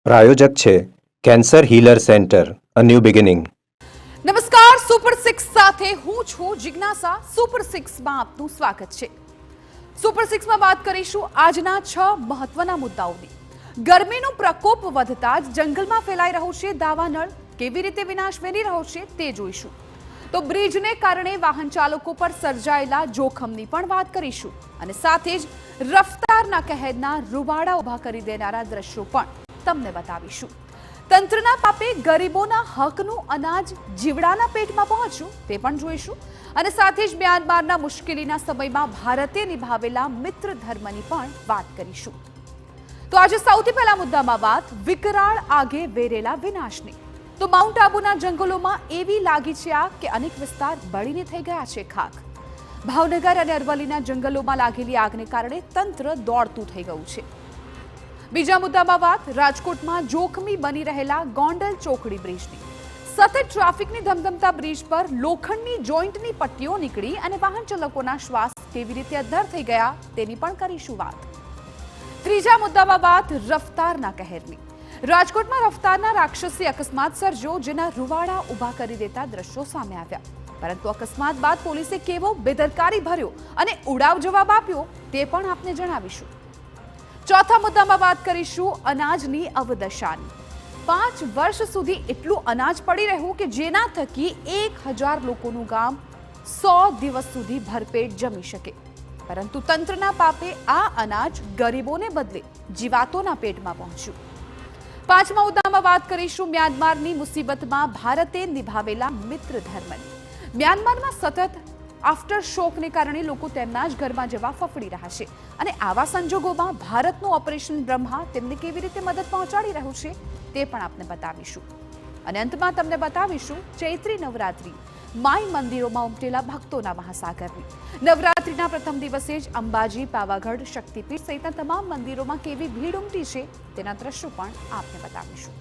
પ્રાયોજક છે cancer healer centre a new beginning. નમસ્કાર, super 6 સાથે હું છું જિજ્ઞાસા। સુપર 6 માં આપનું સ્વાગત છે। સુપર 6 માં વાત કરીશું આજના 6 મહત્વના મુદ્દાઓની। ગરમીનો પ્રકોપ વધતા જ જંગલમાં ફેલાઈ રહ્યો છે દાવાનળ, કેવી રીતે વિનાશ વેરી રહ્યો છે તે જોઈશું। તો બ્રિજને કારણે વાહન ચાલકો પર સર્જાયેલા જોખમની પણ વાત કરીશું અને સાથે જ રફતારના કહેરના રૂવાડા ઊભા કરી દેનારા દ્રશ્યો પણ તમને બતાવીશું। તંત્રના પાપે ગરીબોના હકનું અનાજ જીવડાના પેટમાં પહોંચ્યું તે પણ જોઈશું અને સાથે જ મ્યાનમારના મુશ્કેલીના સમયમાં ભારતે નિભાવેલા મિત્ર ધર્મની પણ વાત કરીશું। તો આજે સૌથી પહેલા મુદ્દામાં વાત વિકરાળ આગે વેરેલા વિનાશની। તો માઉન્ટ આબુના જંગલોમાં એવી લાગી છે આગ કે અનેક વિસ્તાર બળીને થઈ ગયા છે ખાક। ભાવનગર અને અરવલ્લીના જંગલોમાં લાગેલી આગને કારણે તંત્ર દોડતું થઈ ગયું છે। બીજા મુદ્દામાં વાત રાજકોટમાં જોખમી બની રહેલા ગોંડલ ચોકડી બ્રિજની। સતત ટ્રાફિકની ધમધમતા બ્રિજ પર લોખંડની જોઈન્ટની પટ્ટીઓ નીકળી અને વાહન ચાલકોના શ્વાસ કેવી રીતે અદ્ધર થઈ ગયા તેની પણ કરીશું વાત। ત્રીજા મુદ્દામાં વાત રફતારના કહેરની। રાજકોટમાં રફતારના રાક્ષસી અકસ્માત સર્જ્યો, જેના રૂવાડા ઊભા કરી દેતા દ્રશ્યો સામે આવ્યા। પરંતુ અકસ્માત બાદ પોલીસે કેવો બેદરકારી ભર્યો અને ઉડાવ જવાબ આપ્યો તે પણ આપને જણાવીશું। ચોથા મુદ્દામાં વાત કરીશું અનાજની અવદશાની। 5 વર્ષ સુધી એટલું અનાજ પડી રહ્યું કે જેના થકી 1000 લોકોનું ગામ 100 દિવસ સુધી ભરપેટ જમી શકે, પરંતુ તંત્રના પાપે આ અનાજ ગરીબોને બદલે જીવાતોના પેટમાં પહોંચ્યું। પાંચમા મુદ્દામાં વાત કરીશું મ્યાનમારની મુસીબતમાં ભારતે નિભાવેલા મિત્ર ધર્મની। મ્યાનમારમાં સતત આફ્ટર શોકને કારણે લોકો તેમના જ ઘરમાં જવા ફફડી રહ્યા છે અને આવા સંજોગોમાં ભારતનું ઓપરેશન બ્રહ્મા તેમને કેવી રીતે મદદ પહોંચાડી રહ્યું છે તે પણ આપને બતાવીશું અને અંતમાં તમને બતાવીશું ચૈત્રી નવરાત્રી માઈ મંદિરોમાં ઉમટેલા ભક્તોના મહાસાગરની। નવરાત્રીના પ્રથમ દિવસે જ અંબાજી, પાવાગઢ, શક્તિપીઠ સહિતના તમામ મંદિરોમાં કેવી ભીડ ઉમટી છે તેના દ્રશ્યો પણ આપને બતાવીશું।